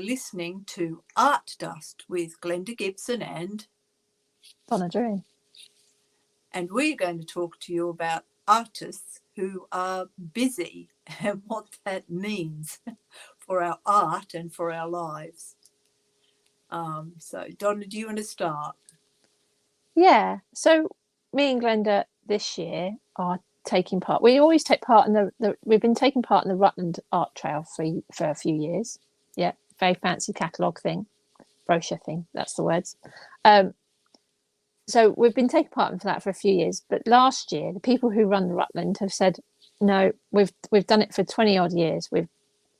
listening to Art Dust with Glenda Gibson and Donna Drouin. And we're going to talk to you about artists who are busy and what that means for our art and for our lives. So, Donna, do you want to start? Yeah. So me and Glenda this year are taking part. We always take part in we've been taking part in the Rutland Art Trail for a few years. Yeah. Very fancy catalogue thing, brochure thing. That's the words. So we've been taking part in that for a few years. But last year, the people who run the Rutland have said, no, we've done it for 20 odd years. We've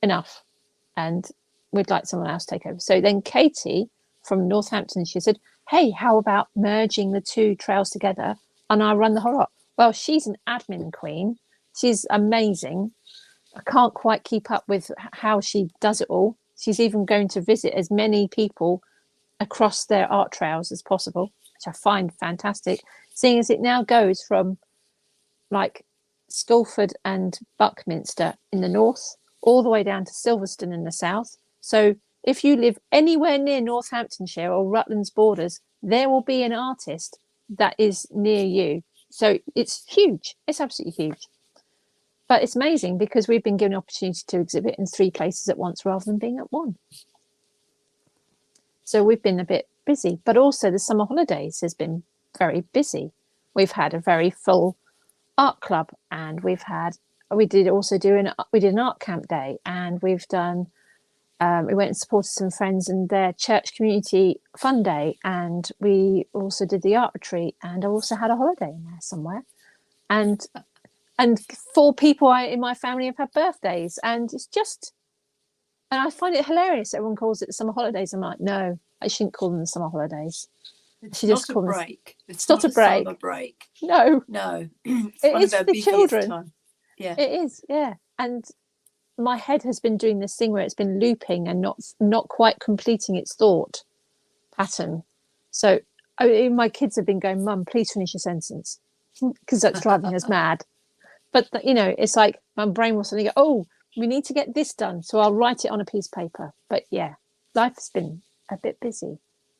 enough. And we'd like someone else to take over. So then Katie from Northampton, she said, hey, how about merging the two trails together and I run the whole lot? Well, she's an admin queen. She's amazing. I can't quite keep up with how she does it all. She's even going to visit as many people across their art trails as possible, which I find fantastic, seeing as it now goes from like Sculford and Buckminster in the north all the way down to Silverstone in the south. So if you live anywhere near Northamptonshire or Rutland's borders, there will be an artist that is near you. So it's huge. It's absolutely huge. But it's amazing because we've been given an opportunity to exhibit in 3 places at once rather than being at one. So we've been a bit busy, but also the summer holidays has been very busy. We've had a very full art club, and we did an art camp day, and we've done we went and supported some friends in their church community fun day, and we also did the art retreat, and I also had a holiday in there somewhere, and 4 people in my family have had birthdays, and it's just, and I find it hilarious. Everyone calls it the summer holidays. I'm like, no, I shouldn't call them the summer holidays. It's not a break. It's not a break. Summer break. No. It's it one is of our for the busiest children. time. Yeah. It is, yeah. And my head has been doing this thing where it's been looping and not quite completing its thought pattern. So my kids have been going, Mum, please finish your sentence, because that's driving us mad. But it's like my brain will suddenly go, oh, we need to get this done, so I'll write it on a piece of paper. But yeah, life has been a bit busy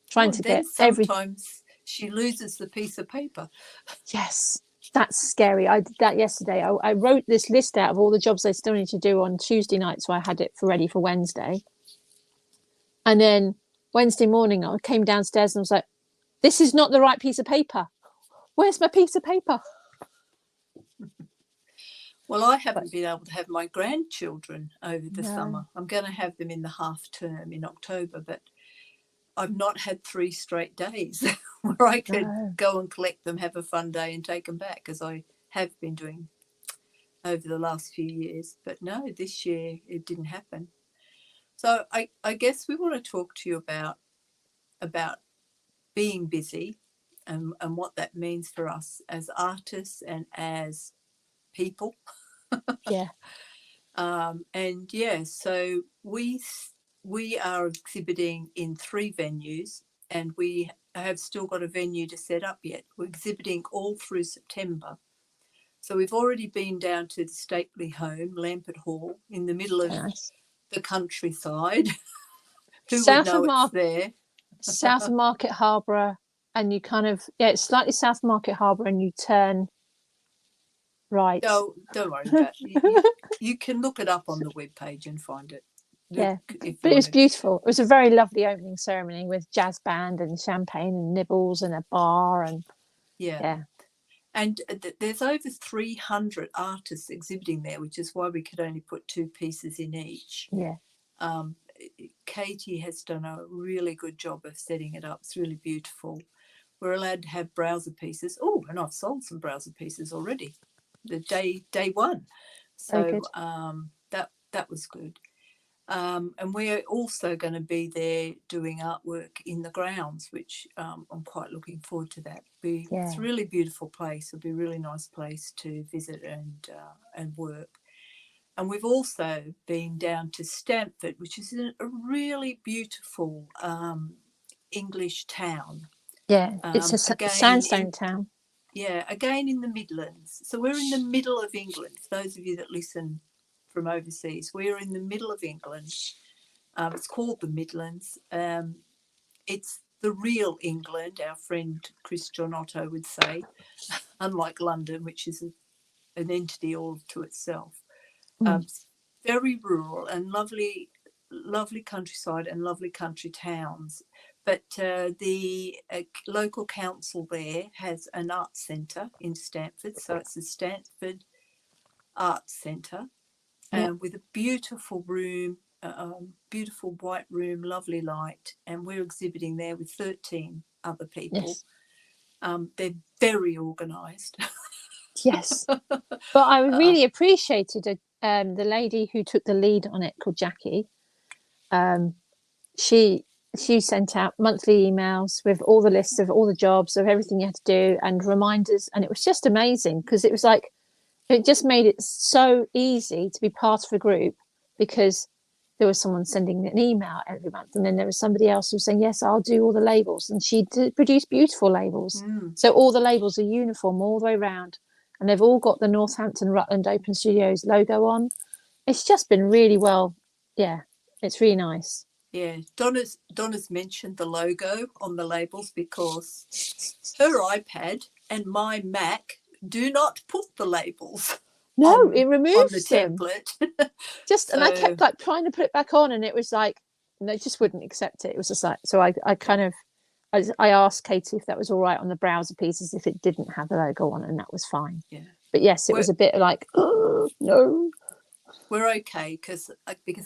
trying to get everything. Sometimes she loses the piece of paper. Yes, that's scary. I did that yesterday. I wrote this list out of all the jobs I still need to do on Tuesday night, so I had it ready for Wednesday. And then Wednesday morning, I came downstairs and I was like, this is not the right piece of paper. Where's my piece of paper? Well, I haven't been able to have my grandchildren over the summer. I'm going to have them in the half term in October, but I've not had 3 straight days where I could go and collect them, have a fun day and take them back, as I have been doing over the last few years. But no, this year it didn't happen. So I guess we want to talk to you about being busy and what that means for us as artists and as people. Yeah. So we are exhibiting in 3 venues, and we have still got a venue to set up yet. We're exhibiting all through September. So we've already been down to the stately home, Lampert Hall, in the middle of the countryside. Who would know it's there? South of Market Harbour, and you kind of, it's slightly south of Market Harbour, and you turn right. Don't worry about it. You can look it up on the webpage and find it. Yeah, but it was beautiful. It was a very lovely opening ceremony with jazz band and champagne and nibbles and a bar, and yeah. And there's over 300 artists exhibiting there, which is why we could only put 2 pieces in each. Yeah. Katie has done a really good job of setting it up. It's really beautiful. We're allowed to have browser pieces. Oh, and I've sold some browser pieces already. The day 1. So that was good. And we're also going to be there doing artwork in the grounds, which I'm quite looking forward to that. It's a really beautiful place. It'll be a really nice place to visit and work. And we've also been down to Stamford, which is a really beautiful English town. Yeah, it's a sandstone town. Yeah, again in the Midlands. So we're in the middle of England. For those of you that listen from overseas, we're in the middle of England. It's called the Midlands. It's the real England, our friend Chris Gianotto would say, unlike London, which is an entity all to itself. Very rural and lovely countryside and lovely country towns. But the local council there has an arts centre in Stamford, so it's the Stamford Arts Centre, with a beautiful room, beautiful white room, lovely light, and we're exhibiting there with 13 other people. They're very organised. Yes. But I really appreciated the lady who took the lead on it, called Jackie. She sent out monthly emails with all the lists of all the jobs, of everything you had to do, and reminders, and it was just amazing, because it was like, it just made it so easy to be part of a group, because there was someone sending an email every month, and then there was somebody else who was saying, yes, I'll do all the labels, and she produced beautiful labels. So all the labels are uniform all the way around, and they've all got the Northampton Rutland Open Studios logo on. It's just been really well. Yeah, it's really nice. Yeah, Donna's mentioned the logo on the labels because her iPad and my Mac do not put the labels. No, it removes on the template. And I kept like trying to put it back on, and it was like, no, it just wouldn't accept it. It was just like, so I asked Katie if that was all right on the browser pieces if it didn't have the logo on, and that was fine. Yeah. But yes, it was a bit like, oh no. We're okay because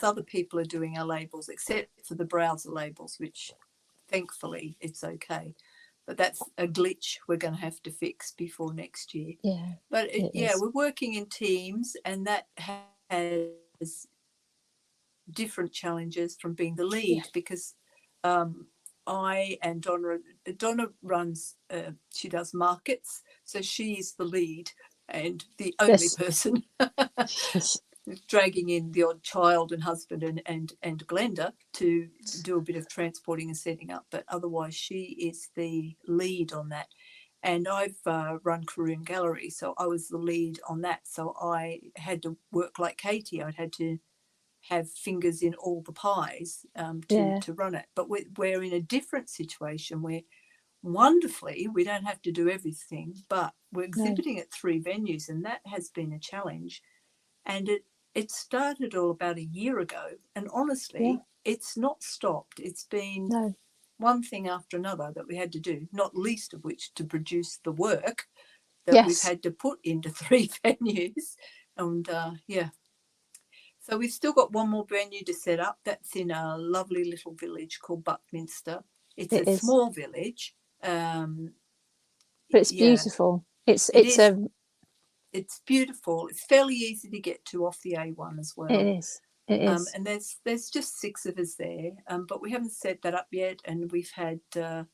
other people are doing our labels, except for the browser labels, which thankfully it's okay. But that's a glitch we're going to have to fix before next year. Yeah. But we're working in teams, and that has different challenges from being the lead, because I and Donna runs, she does markets, so she is the lead and the only person. Dragging in the odd child and husband and Glenda to do a bit of transporting and setting up, but otherwise she is the lead on that. And I've run Karoon Gallery, so I was the lead on that. So I had to work like Katie. I'd had to have fingers in all the pies to run it. But we're in a different situation where, wonderfully, we don't have to do everything, but we're exhibiting at 3 venues, and that has been a challenge. And it started all about a year ago, and honestly, it's not stopped. It's been one thing after another that we had to do, not least of which to produce the work that we've had to put into 3 venues. And so we've still got one more venue to set up. That's in a lovely little village called Buckminster. It's a small village, but it's beautiful. It's beautiful. It's fairly easy to get to off the A1 as well. It is. And there's just 6 of us there, but we haven't set that up yet. And we've had some.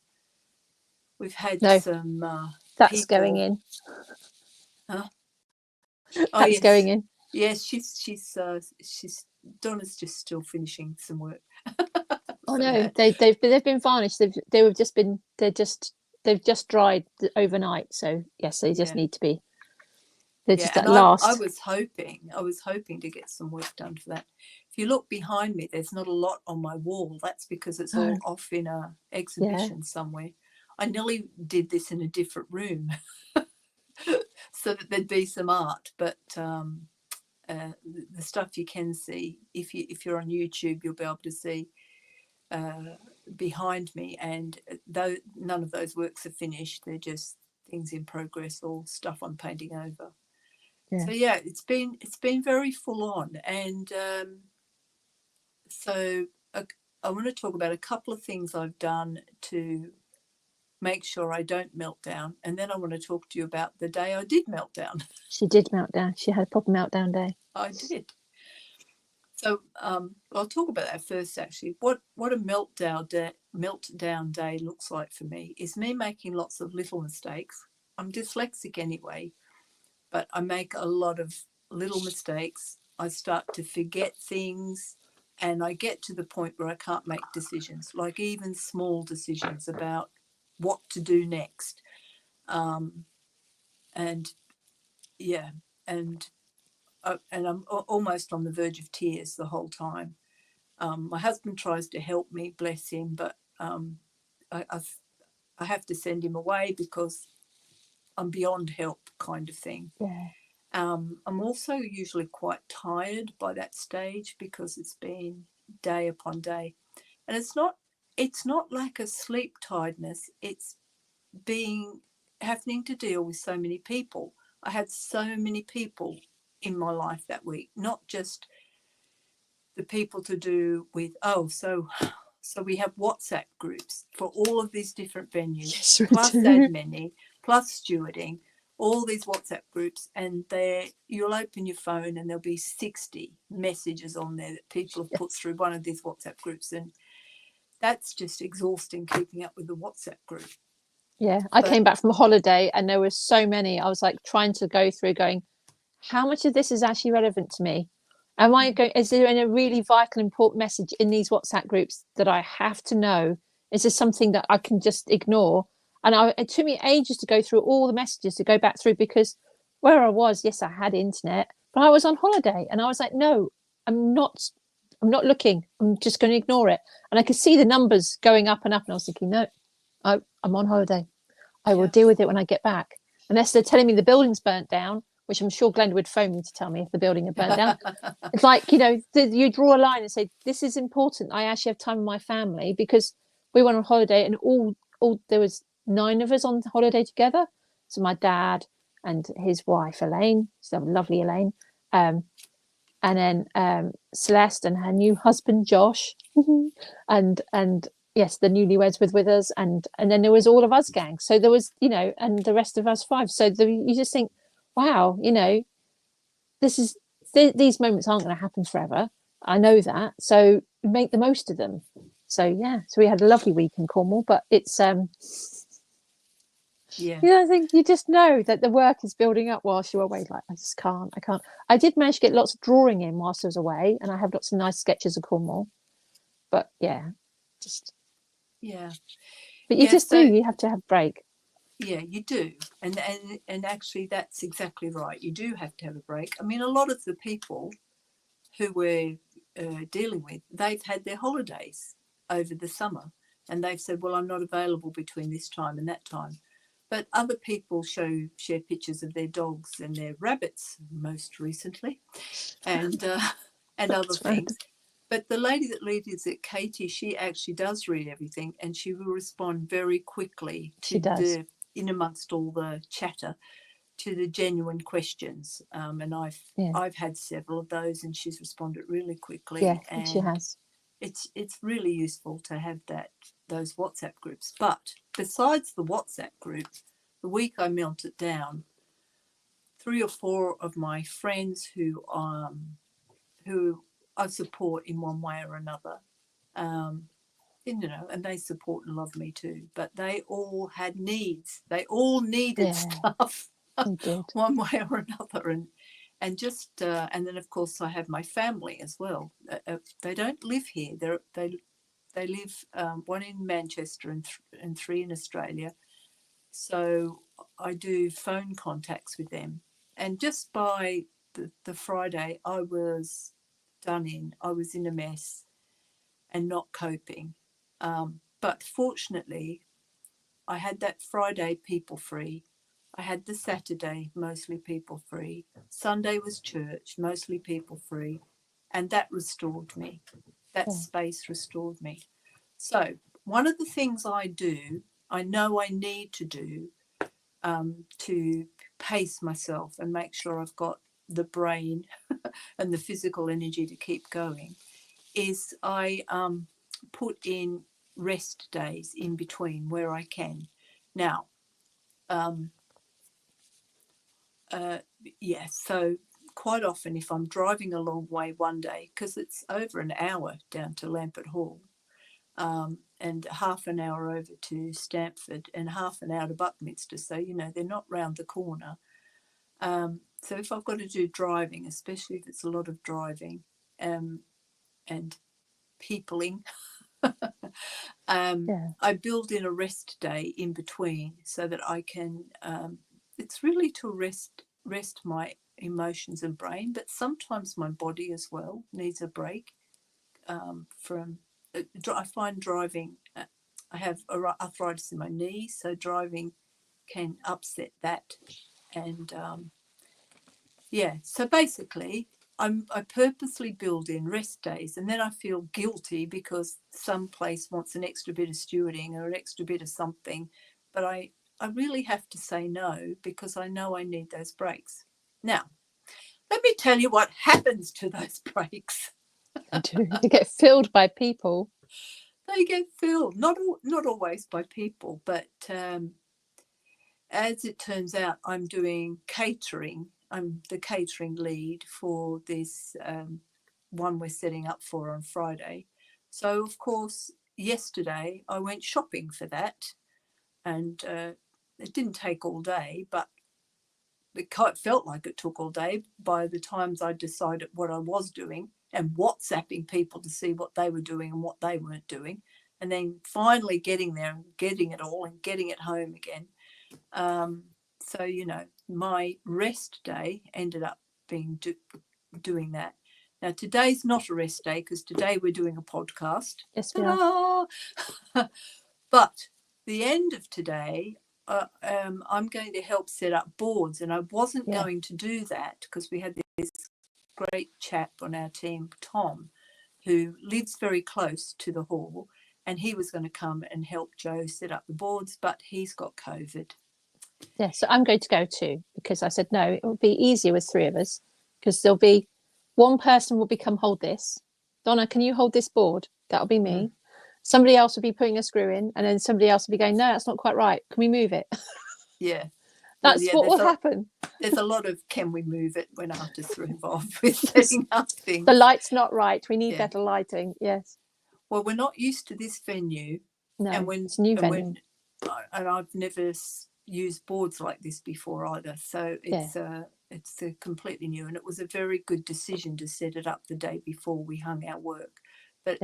That's people. Going in. Huh? That's going in. Yes, she's Donna's just still finishing some work. Oh no, they've been varnished. They've just dried overnight. So yes, they just need to be. They're just at last. I was hoping to get some work done for that. If you look behind me, there's not a lot on my wall. That's because it's all off in a exhibition somewhere. I nearly did this in a different room so that there'd be some art. But the stuff you can see, if you're on YouTube, you'll be able to see behind me. And though none of those works are finished, they're just things in progress or stuff I'm painting over. So it's been very full on, and so I want to talk about a couple of things I've done to make sure I don't melt down, and then I want to talk to you about the day I did melt down. She did melt down. She had a proper meltdown day. I did. So I'll talk about that first. Actually, what a meltdown day looks like for me is me making lots of little mistakes. I'm dyslexic anyway, but I make a lot of little mistakes. I start to forget things, and I get to the point where I can't make decisions, like even small decisions about what to do next. And I'm almost on the verge of tears the whole time. My husband tries to help me, bless him, but I, I have to send him away because I'm beyond help, kind of thing. Yeah. I'm also usually quite tired by that stage because it's been day upon day, and it's not like a sleep tiredness. It's having to deal with so many people. I had so many people in my life that week, not just the people to do with, so we have WhatsApp groups for all of these different venues, Yes, we plus do. adminning, plus stewarding, all these WhatsApp groups, and you'll open your phone and there'll be 60 messages on there that people have put through one of these WhatsApp groups, and that's just exhausting, keeping up with the WhatsApp group. Yeah, I But came back from a holiday and there were so many. I was like trying to go through, going, how much of this is actually relevant to me? Am I going? Is there a really vital, important message in these WhatsApp groups that I have to know? Is this something that I can just ignore? And it took me ages to go through all the messages to go back through, because where I was, yes, I had internet, but I was on holiday, and I was like, no, I'm not. I'm not looking. I'm just going to ignore it. And I could see the numbers going up and up, and I was thinking, no, I'm on holiday. I will deal with it when I get back. Unless they're telling me the building's burnt down, which I'm sure Glenda would phone me to tell me if the building had burnt down. It's like, you draw a line and say, this is important. I actually have time with my family, because we went on holiday and all there was 9 of us on holiday together. So my dad and his wife, Elaine, so lovely Elaine, and then Celeste and her new husband, Josh, and yes, the newlyweds with us, and then there was all of us gang. So there was, and the rest of us 5. So you just think, wow, this is these moments aren't going to happen forever. I know that. So make the most of them. So yeah, so we had a lovely week in Cornwall, but it's I think you just know that the work is building up whilst you're away. Like, I can't. I did manage to get lots of drawing in whilst I was away, and I have lots of nice sketches of Cornwall. But yeah, just But you just do. You have to have a break. Yeah, you do, and actually, that's exactly right. You do have to have a break. I mean, a lot of the people who we're dealing with, they've had their holidays over the summer, and they've said, "Well, I'm not available between this time and that time." But other people share pictures of their dogs and their rabbits, most recently, and other things. But the lady that leads it, Katie, she actually does read everything, and she will respond very quickly to in amongst all the chatter, to the genuine questions. And I've had several of those, and she's responded really quickly. Yeah, and she has. It's really useful to have those WhatsApp groups. But besides the WhatsApp group, the week I melted down, 3 or 4 of my friends who I support in one way or another, and they support and love me too, but they all had needs. They all needed stuff one way or another. And then, of course, I have my family as well. They don't live here. They live, 1 in Manchester and 3 in Australia. So I do phone contacts with them. And just by the Friday, I was done in. I was in a mess and not coping. But fortunately, I had that Friday people free. I had the Saturday mostly people free. Sunday was church, mostly people free. And that restored me. That space restored me. So one of the things I know I need to do to pace myself and make sure I've got the brain and the physical energy to keep going, is I put in rest days in between where I can. Now, so quite often if I'm driving a long way one day, because it's over an hour down to Lampert Hall, and half an hour over to Stamford and half an hour to Buckminster, so they're not round the corner. So if I've got to do driving, especially if it's a lot of driving and peopling, I build in a rest day in between so that I can, it's really to rest my emotions and brain, but sometimes my body as well needs a break. from. I find driving. I have arthritis in my knee, so driving can upset that. And so basically, I purposely build in rest days, and then I feel guilty because some place wants an extra bit of stewarding or an extra bit of something, but I really have to say no because I know I need those breaks. Now, let me tell you what happens to those breaks. They get filled by people. They get filled, not always by people, but as it turns out, I'm doing catering. I'm the catering lead for this one we're setting up for on Friday. So, of course, yesterday I went shopping for that, and it didn't take all day, but it felt like it took all day by the times I decided what I was doing and WhatsApping people to see what they were doing and what they weren't doing, and then finally getting there and getting it all and getting it home again. So, you know, my rest day ended up being doing that. Now, today's not a rest day because today we're doing a podcast. Yes, we are. But the end of today, I'm going to help set up boards, and I wasn't going to do that because we had this great chap on our team, Tom, who lives very close to the hall, and he was going to come and help Joe set up the boards, but he's got COVID. Yeah, so I'm going to go too because I said no, it would be easier with three of us because there'll be one person will become hold this. Donna, can you hold this board? That'll be me. Somebody else will be putting a screw in, and then somebody else will be going, no, that's not quite right. Can we move it? Yeah. That's what will happen. There's a lot of can we move it when artists are involved with setting up things. The light's not right. We need better lighting. Yes. Well, we're not used to this venue. No, and it's a new venue. And I've never used boards like this before either. So it's completely new. And it was a very good decision to set it up the day before we hung our work. But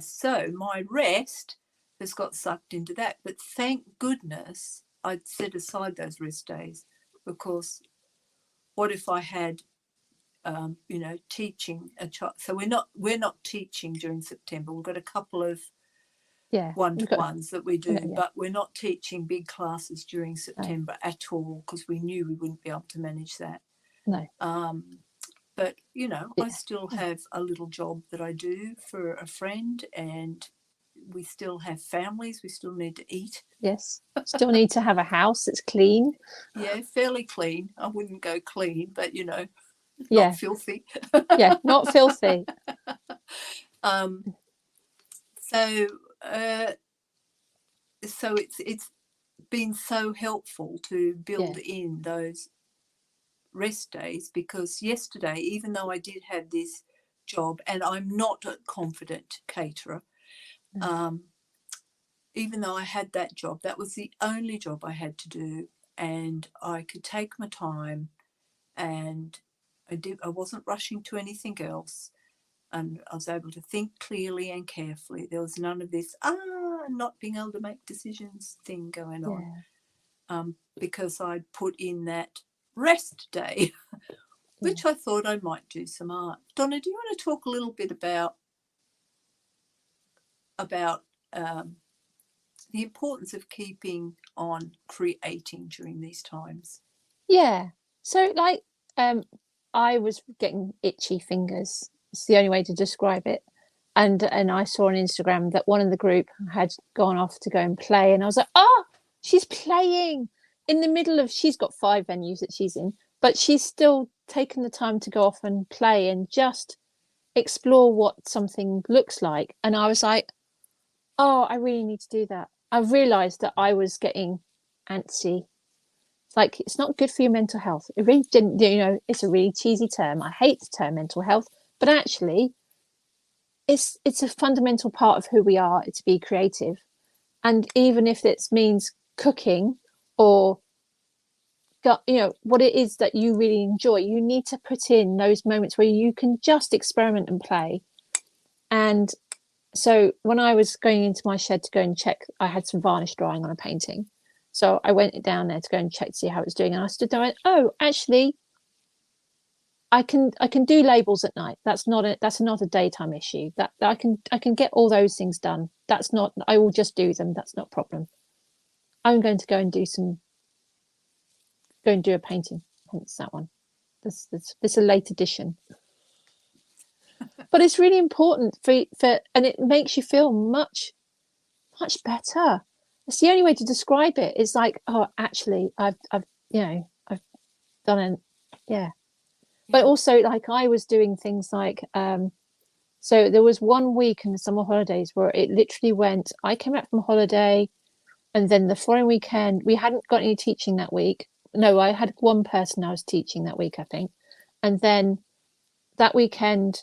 so my rest has got sucked into that. But thank goodness I'd set aside those rest days, because what if I had, teaching a child? So we're not teaching during September. We've got a couple of one-to-ones that we do, but we're not teaching big classes during September at all because we knew we wouldn't be able to manage that. No. But, I still have a little job that I do for a friend, and we still have families. We still need to eat. Yes. Still need to have a house that's clean. Yeah, fairly clean. I wouldn't go clean, but, not filthy. Not filthy. So it's been so helpful to build in those rest days, because yesterday, even though I did have this job, and I'm not a confident caterer, even though I had that job, that was the only job I had to do, and I could take my time, and I wasn't rushing to anything else, and I was able to think clearly and carefully. There was none of this not being able to make decisions thing going on, because I'd put in that rest day, which I thought I might do some art. Donna, do you want to talk a little bit about the importance of keeping on creating during these times? Yeah. So I was getting itchy fingers. It's the only way to describe it. And I saw on Instagram that one of the group had gone off to go and play, and I was like, she's playing in the middle of, she's got 5 venues that she's in, but she's still taken the time to go off and play and just explore what something looks like. And I was like, I really need to do that. I realized that I was getting antsy. It's like, it's not good for your mental health. It really didn't, it's a really cheesy term. I hate the term mental health, but actually it's a fundamental part of who we are, to be creative. And even if it means cooking or what it is that you really enjoy, you need to put in those moments where you can just experiment and play. And so when I was going into my shed to go and check, I had some varnish drying on a painting, so I went down there to go and check to see how it was doing, and I stood there and went, actually I can do labels at night. That's not a daytime issue. That I can get all those things done. That's not, I will just do them. That's not a problem. I'm going to go and do a painting. Hence that one. This a late edition. But it's really important for and it makes you feel much better. It's the only way to describe it. It's like, oh, actually, I've done it. Yeah. But also, like, I was doing things like, so there was 1 week in the summer holidays where it literally went, I came back from holiday, and then the following weekend, we hadn't got any teaching that week. No, I had one person I was teaching that week, I think. And then that weekend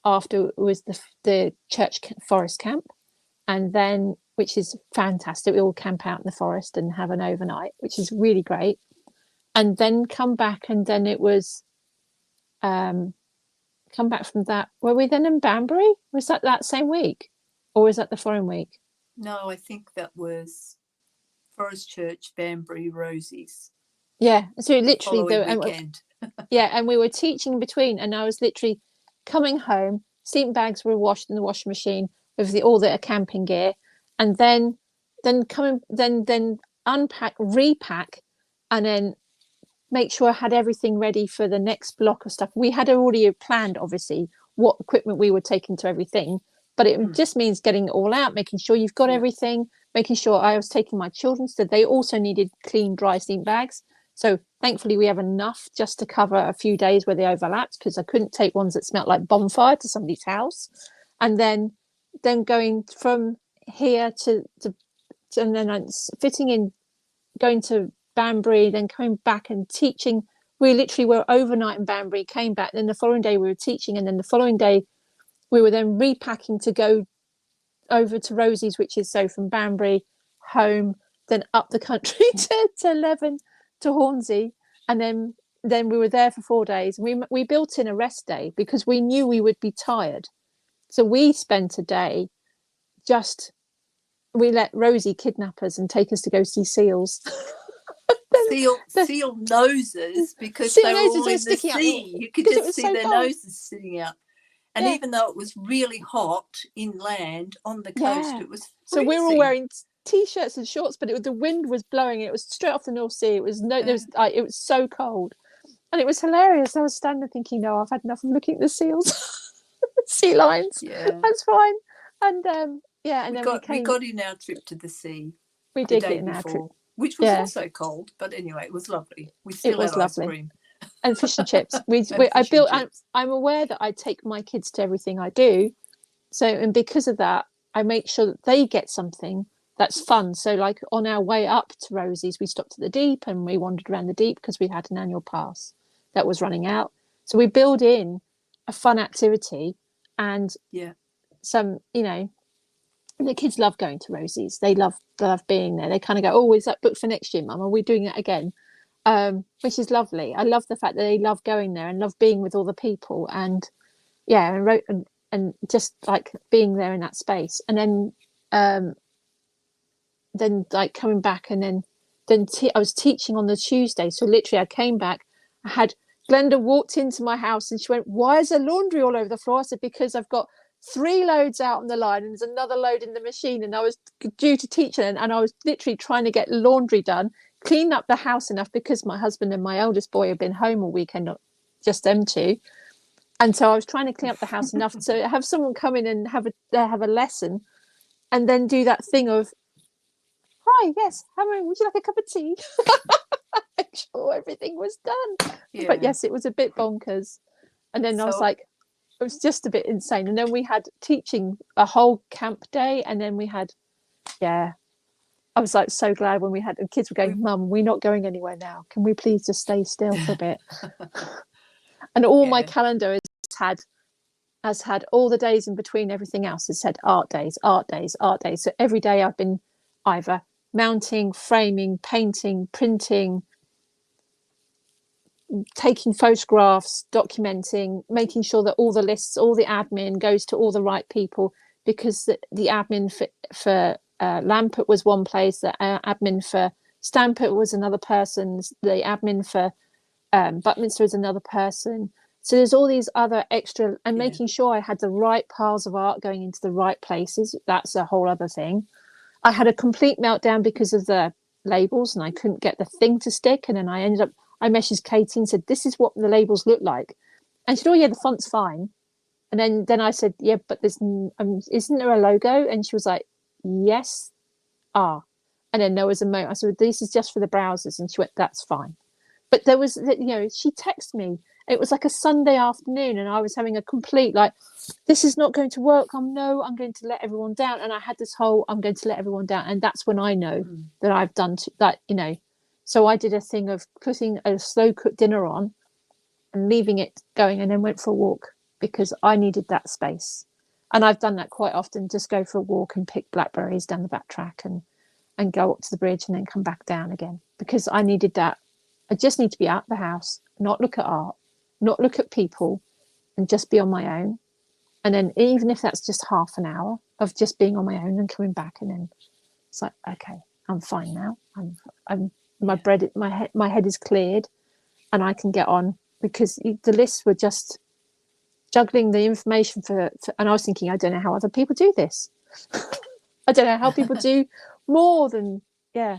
after was the church forest camp, and then, which is fantastic. We all camp out in the forest and have an overnight, which is really great. And then come back, and then it was come back from that. Were we then in Banbury? Was that same week, or was that the following week? No, I think that was Forest Church, Banbury, Rosie's. Yeah, so literally the weekend. Yeah, and we were teaching in between, and I was literally coming home. Sleeping bags were washed in the washing machine with all the camping gear, and then unpack, repack, and then make sure I had everything ready for the next block of stuff. We had already planned, obviously, what equipment we were taking to everything, but it just means getting it all out, making sure you've got everything, making sure I was taking my children, so they also needed clean, dry sleeping bags. So thankfully we have enough just to cover a few days where they overlapped, because I couldn't take ones that smelled like bonfire to somebody's house. And then going from here to and then fitting in, going to Banbury, then coming back and teaching. We literally were overnight in Banbury, came back, then the following day we were teaching, and then the following day we were then repacking to go over to Rosie's, which is so from Banbury home, then up the country to Leven, to Hornsey, and then we were there for 4 days. We built in a rest day because we knew we would be tired, so we spent a day we let Rosie kidnap us and take us to go see seals. seal noses, because they were all in the sea. You could just see their noses sitting out. And even though it was really hot inland on the coast, it was freezing. So we were all wearing t-shirts and shorts, but the wind was blowing. It was straight off the North Sea. It was it was so cold, and it was hilarious. I was standing there thinking, no, I've had enough of looking at the seals, sea lions. Yeah, that's fine. And and then we got in our trip to the sea. We did get in our trip, which was also cold, but anyway, it was lovely. We still had ice cream and fish and chips. I'm aware that I take my kids to everything I do, so, and because of that, I make sure that they get something that's fun. So, like, on our way up to Rosie's, we stopped at the Deep and we wandered around the Deep because we had an annual pass that was running out. So we build in a fun activity, and some, the kids love going to Rosie's. They love being there. They kind of go, oh, is that booked for next year, Mum? Are we doing that again? Which is lovely. I love the fact that they love going there and love being with all the people, and and just like being there in that space. And then like coming back, and then I was teaching on the Tuesday, so literally I came back, I had Glenda walked into my house and she went, why is there laundry all over the floor? I said, because I've got 3 loads out on the line and there's another load in the machine, and I was due to teach and I was literally trying to get laundry done, clean up the house enough, because my husband and my eldest boy have been home all weekend, not just them two, and so I was trying to clean up the house enough to have someone come in and have a lesson, and then do that thing of, hi, yes, would you like a cup of tea? Make sure everything was done. But yes, it was a bit bonkers, and then I was like, it was just a bit insane. And then we had teaching a whole camp day, and then we had I was like so glad when we had, the kids were going, Mum, we're not going anywhere now, can we please just stay still for a bit? And all my calendar has had all the days in between everything else. It said art days. So every day I've been either mounting, framing, painting, printing, taking photographs, documenting, making sure that all the lists, all the admin goes to all the right people, because the admin for Lampert was one place, the admin for Stampert was another person, the admin for Buckminster is another person. So there's all these other extra, and Yeah. making sure I had the right piles of art going into the right places. That's a whole other thing. I had a complete meltdown because of the labels, and I couldn't get the thing to stick. And then I messaged Katie and said, "This is what the labels look like." And she said, "Oh yeah, the font's fine." And then I said, "Yeah, but there's isn't there a logo?" And she was like, "Yes, ah." And then there was a moment. I said, "This is just for the browsers," and she went, "That's fine." But there was, she texted me. It was like a Sunday afternoon, and I was having a complete like, this is not going to work. I'm going to let everyone down. And I had this whole, I'm going to let everyone down. And that's when I know that I've done that, So I did a thing of putting a slow cooked dinner on and leaving it going, and then went for a walk because I needed that space. And I've done that quite often, just go for a walk and pick blackberries down the back track and go up to the bridge and then come back down again, because I needed that. I just need to be out of the house, not look at art, not look at people, and just be on my own. And then even if that's just half an hour of just being on my own and coming back, and then it's like, okay, I'm fine now. I'm my head is cleared, and I can get on, because the lists were just juggling the information for and I was thinking, I don't know how other people do this. I don't know how people do more than Yeah,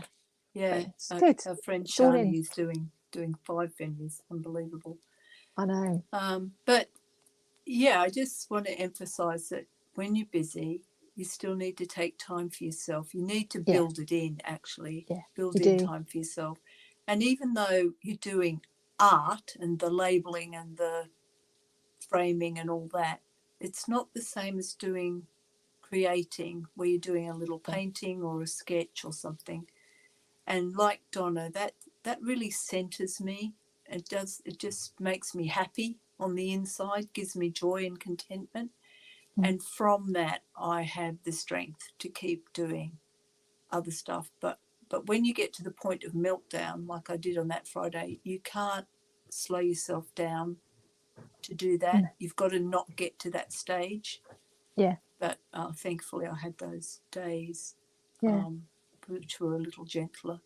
it's good. Our friend It's all Shani in. is doing 5 venues. Unbelievable. I know. But yeah, I just want to emphasize that when you're busy, you still need to take time for yourself. You need to build it in, actually. Yeah, Build you in do. time for yourself. And even though you're doing art and the labeling and the framing and all that, it's not the same as creating, where you're doing a little painting or a sketch or something. And like Donna, that really centers me. It just makes me happy on the inside, gives me joy and contentment. And from that, I have the strength to keep doing other stuff. But when you get to the point of meltdown, like I did on that Friday, you can't slow yourself down to do that. You've got to not get to that stage. Yeah. But thankfully, I had those days, Yeah. which were a little gentler.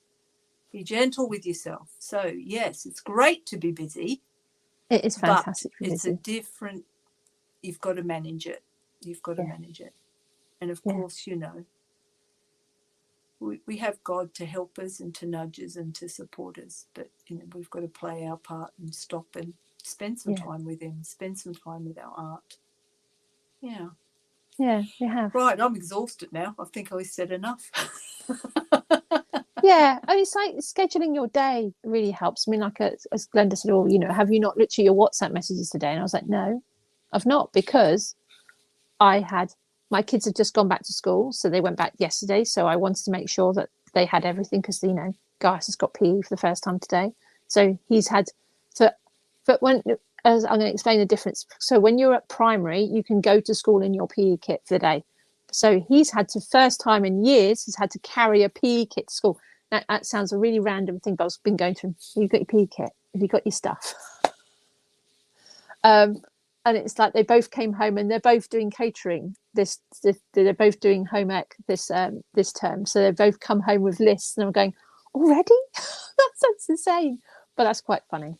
Be gentle with yourself. So yes, it's great to be busy. It is fantastic but to be it's busy. you've got to manage it. You've got to manage it. And of course, we have God to help us and to nudge us and to support us. But we've got to play our part and stop and spend some time with Him, spend some time with our art. Yeah. Yeah, we have. Right, I'm exhausted now. I think I said enough. Yeah, and it's like scheduling your day really helps. I mean, like as Glenda said, "Oh, have you not looked at your WhatsApp messages today?" And I was like, "No, I've not," because my kids had just gone back to school, so they went back yesterday. So I wanted to make sure that they had everything, because Gaius has got PE for the first time today, so he's had But as I'm going to explain the difference. So when you're at primary, you can go to school in your PE kit for the day. So he's had to, first time in years, he's had to carry a PE kit to school. That sounds a really random thing, but I've been going to him. You've got your PE kit. Have you got your stuff? And it's like they both came home and they're both doing catering. They're both doing home ec this term. So they've both come home with lists, and I'm going, already? That's insane. But that's quite funny.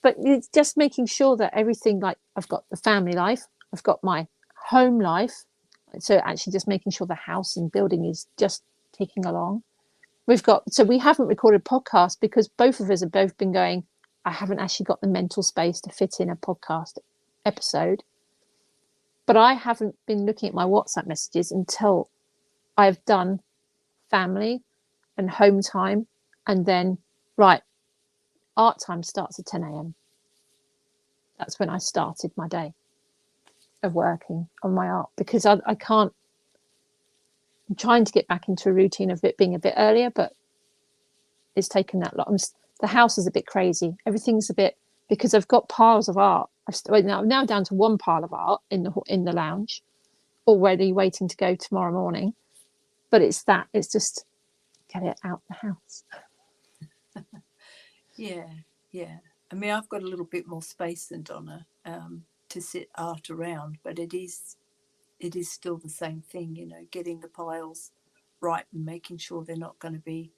But it's just making sure that everything, like I've got the family life, I've got my home life. So actually just making sure the house and building is just ticking along. We haven't recorded a podcast because both of us have both been going, I haven't actually got the mental space to fit in a podcast episode. But I haven't been looking at my WhatsApp messages until I've done family and home time. And then, right, art time starts at 10 a.m. That's when I started my day of working on my art, because I can't. I'm trying to get back into a routine of it being a bit earlier, but it's taken that long. The house is a bit crazy. Everything's a bit, because I've got piles of art. I'm now down to one pile of art in the lounge, already waiting to go tomorrow morning. But it's just get it out the house. Yeah. I mean, I've got a little bit more space than Donna to sit art around, but it is still the same thing, getting the piles right and making sure they're not going to be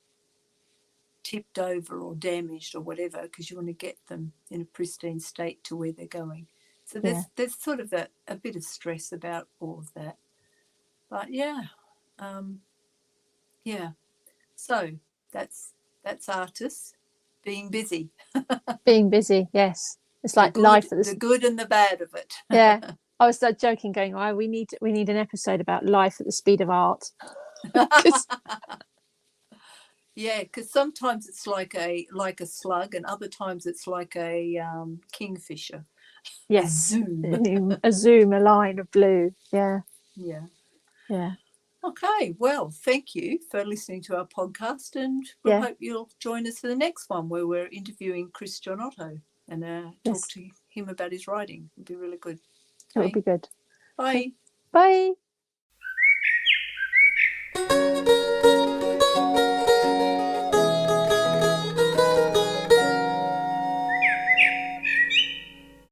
tipped over or damaged or whatever, because you want to get them in a pristine state to where they're going. So there's sort of a bit of stress about all of that. But yeah. So that's artists being busy. Being busy, yes. It's like life at the good and the bad of it. Yeah. I was joking, going, "Oh, we need an episode about life at the speed of art." Yeah, because sometimes it's like a slug, and other times it's like a kingfisher. Yes, a zoom, a line of blue. Yeah. Okay, well, thank you for listening to our podcast, and we hope you'll join us for the next one, where we're interviewing Chris Gianotto and talk to him about his writing. It'll be really good. Okay. It will be good. Bye. Okay. Bye.